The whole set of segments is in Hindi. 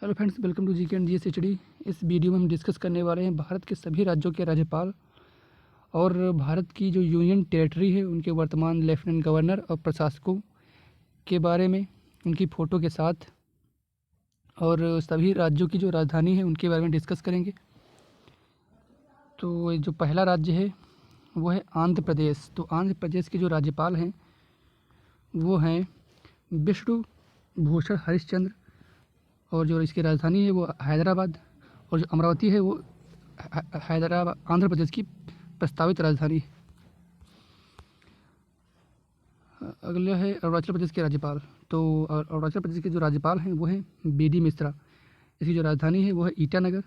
Hello friends, welcome to GK and GS HD. इस वीडियो में हम डिस्कस करने वाले हैं भारत के सभी राज्यों के राज्यपाल और भारत की जो यूनियन टेरिटरी है उनके वर्तमान लेफ्टिनेंट गवर्नर और प्रशासकों के बारे में, उनकी फ़ोटो के साथ, और सभी राज्यों की जो राजधानी है उनके बारे में डिस्कस करेंगे। तो जो पहला राज्य है वो है आंध्र प्रदेश। तो आंध्र प्रदेश के जो राज्यपाल हैं वो हैं विष्णु भूषण हरिश्चंद्र, और जो इसकी राजधानी है वो हैदराबाद, और जो अमरावती है वो हैदराबाद आंध्र प्रदेश की प्रस्तावित राजधानी है। अगला है अरुणाचल प्रदेश के राज्यपाल। तो अरुणाचल प्रदेश के जो राज्यपाल हैं वो हैं बी डी मिश्रा। इसकी जो राजधानी है वो है ईटानगर।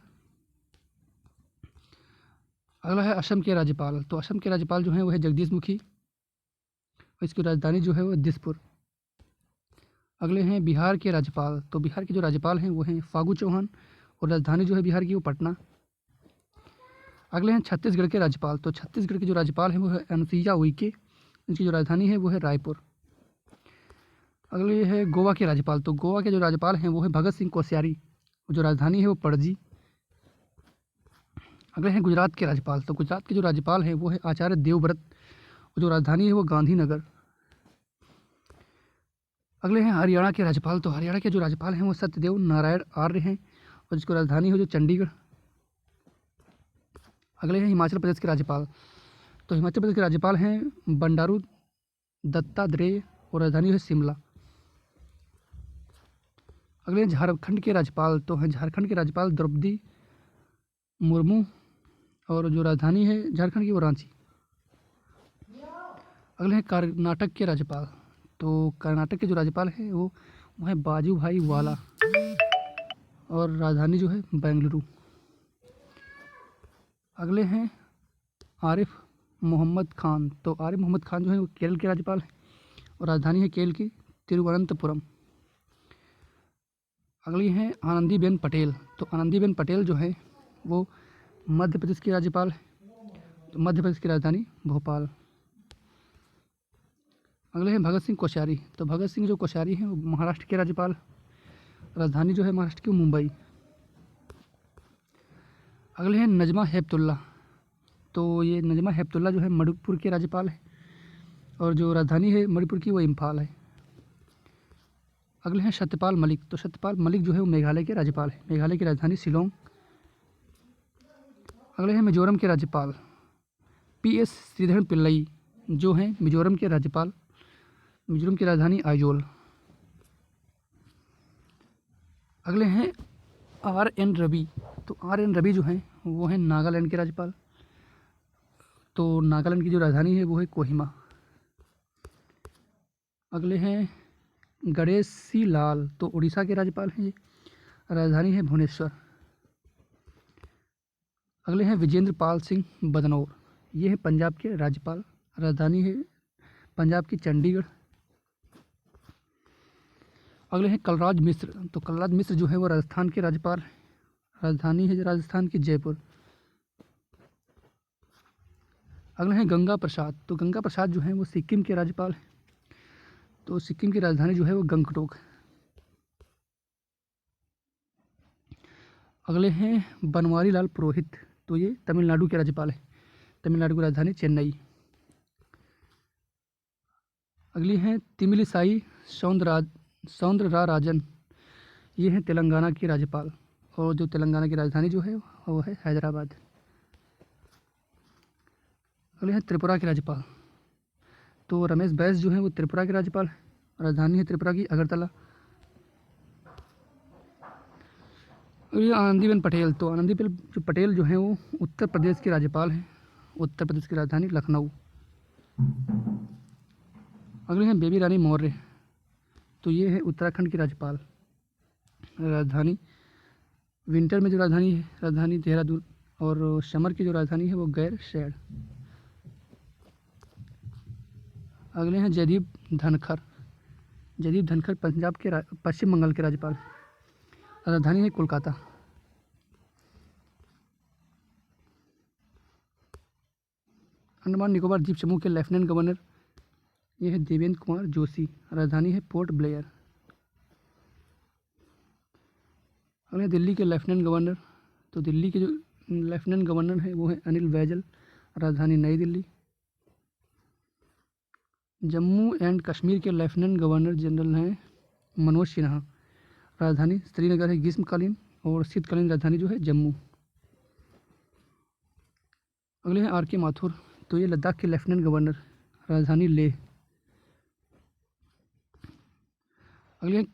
अगला है असम के राज्यपाल। तो असम के राज्यपाल जो हैं वो है जगदीश मुखी, और इसकी राजधानी जो है वो दिसपुर। अगले हैं बिहार के राज्यपाल। तो बिहार के जो राज्यपाल हैं वो हैं फागू चौहान, और राजधानी जो है बिहार की वो पटना। अगले हैं छत्तीसगढ़ के राज्यपाल। तो छत्तीसगढ़ के जो राज्यपाल हैं वो है अनुसुईया उइके, इनकी जो राजधानी है वो है रायपुर। अगले है गोवा के राज्यपाल। तो गोवा के जो राज्यपाल हैं वो है भगत सिंह कोश्यारी, जो राजधानी है वो पणजी। अगले हैं गुजरात के राज्यपाल। तो गुजरात के जो राज्यपाल हैं वो है आचार्य देवव्रत, जो राजधानी है वो गांधीनगर। अगले हैं हरियाणा के राज्यपाल। तो हरियाणा के जो राज्यपाल हैं वो सत्यदेव नारायण आर्य हैं, और जिसकी राजधानी है जो चंडीगढ़। अगले हैं हिमाचल प्रदेश के राज्यपाल। तो हिमाचल प्रदेश के राज्यपाल हैं बंडारू दत्तात्रेय, और राजधानी है शिमला। अगले हैं झारखंड के राज्यपाल। तो हैं झारखंड के राज्यपाल द्रौपदी मुर्मू, और जो राजधानी है झारखंड की वो रांची। अगले हैं कर्नाटक के राज्यपाल। तो कर्नाटक के जो राज्यपाल हैं वो है बाजूभाई वाला, और राजधानी जो है बेंगलुरु। अगले हैं आरिफ मोहम्मद खान। तो आरिफ मोहम्मद खान जो है वो केरल के राज्यपाल हैं, और राजधानी है केरल की तिरुवनंतपुरम। अगली हैं आनंदीबेन पटेल। तो आनंदीबेन पटेल जो है वो मध्य प्रदेश की राज्यपाल है, तो मध्य प्रदेश की राजधानी भोपाल। अगले हैं भगत सिंह कोश्यारी। तो भगत सिंह जो कोश्यारी हैं वो महाराष्ट्र के राज्यपाल, राजधानी जो है महाराष्ट्र की मुंबई। अगले हैं नजमा हेपतुल्ला। तो ये नजमा हेपतुल्ला जो है मणिपुर के राज्यपाल है, और जो राजधानी है मणिपुर की वो इम्फाल है। अगले हैं सत्यपाल मलिक। तो सत्यपाल मलिक जो है वो मेघालय के राज्यपाल है, मेघालय की राजधानी शिलोंग। अगले हैं मिजोरम के राज्यपाल पी एस श्रीधरन पिल्लई, जो हैं मिजोरम के राज्यपाल, मिजोरम की राजधानी आइजोल। अगले हैं आर एन रवि। तो आर एन रवि जो हैं वो हैं नागालैंड के राज्यपाल। तो नागालैंड की जो राजधानी है वो है कोहिमा। अगले हैं गणेशी लाल। तो उड़ीसा के राज्यपाल हैं, ये राजधानी है भुवनेश्वर। अगले हैं विजेंद्र पाल सिंह बदनौर, ये हैं पंजाब के राज्यपाल, राजधानी है पंजाब की चंडीगढ़। अगले हैं कलराज मिश्र। तो कलराज मिश्र जो है वो राजस्थान के राज्यपाल, राजधानी है राजस्थान की जयपुर। अगले हैं गंगा प्रसाद। तो गंगा प्रसाद जो हैं वो सिक्किम के राज्यपाल हैं, तो सिक्किम की राजधानी जो है वो गंगटोक। अगले हैं बनवारी लाल पुरोहित। तो ये तमिलनाडु के राज्यपाल हैं, तमिलनाडु की राजधानी चेन्नई। अगली हैं तिमिलिसाई सौंदरराजन, ये हैं तेलंगाना की राज्यपाल, और जो तेलंगाना की राजधानी जो है वो है हैदराबाद। अगले हैं त्रिपुरा के राज्यपाल। तो रमेश बैस जो हैं वो त्रिपुरा के राज्यपाल, राजधानी है त्रिपुरा की अगरतला। और ये आनंदीबेन पटेल। तो आनंदीबेन जो पटेल जो हैं वो उत्तर प्रदेश के राज्यपाल हैं, उत्तर प्रदेश की राजधानी लखनऊ। अगले हैं बेबी रानी मौर्य। तो ये है उत्तराखंड की राज्यपाल, राजधानी विंटर में जो राजधानी है राजधानी देहरादून, और समर की जो राजधानी है वो गैरसैंण। अगले हैं जयदीप धनखड़। जयदीप धनखड़ पंजाब के पश्चिम बंगाल के राज्यपाल, राजधानी है कोलकाता। अंडमान निकोबार द्वीप समूह के लेफ्टिनेंट गवर्नर ये है देवेंद्र कुमार जोशी, राजधानी है पोर्ट ब्लेयर। अगले दिल्ली के लेफ्टिनेंट गवर्नर, तो दिल्ली के जो लेफ्टिनेंट गवर्नर हैं वो हैं अनिल बैजल, राजधानी नई दिल्ली। जम्मू एंड कश्मीर के लेफ्टिनेंट गवर्नर जनरल हैं मनोज सिन्हा, राजधानी श्रीनगर है ग्रीष्मकालीन, और शीतकालीन राजधानी जो है जम्मू। अगले हैं आर के माथुर, तो ये लद्दाख के लेफ्टिनेंट गवर्नर, राजधानी लेह। अगले हैं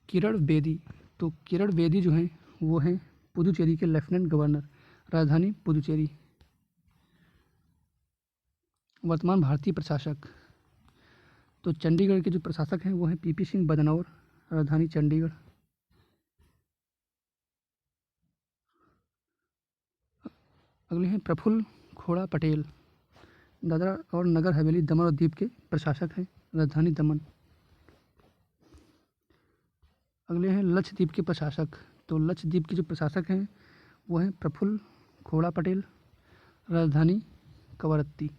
किरण बेदी, तो किरण बेदी जो हैं वो हैं पुदुचेरी के लेफ्टिनेंट गवर्नर, राजधानी पुदुचेरी। वर्तमान भारतीय प्रशासक, तो चंडीगढ़ के जो प्रशासक हैं वो हैं पीपी सिंह बदनौर, राजधानी चंडीगढ़। अगले हैं प्रफुल्ल खोड़ा पटेल, दादरा और नगर हवेली दमन और दीव के प्रशासक हैं, राजधानी दमन। अगले हैं लक्षद्वीप के प्रशासक, तो लक्षद्वीप के जो प्रशासक हैं वो हैं प्रफुल्ल खोड़ा पटेल, राजधानी कवरत्ती।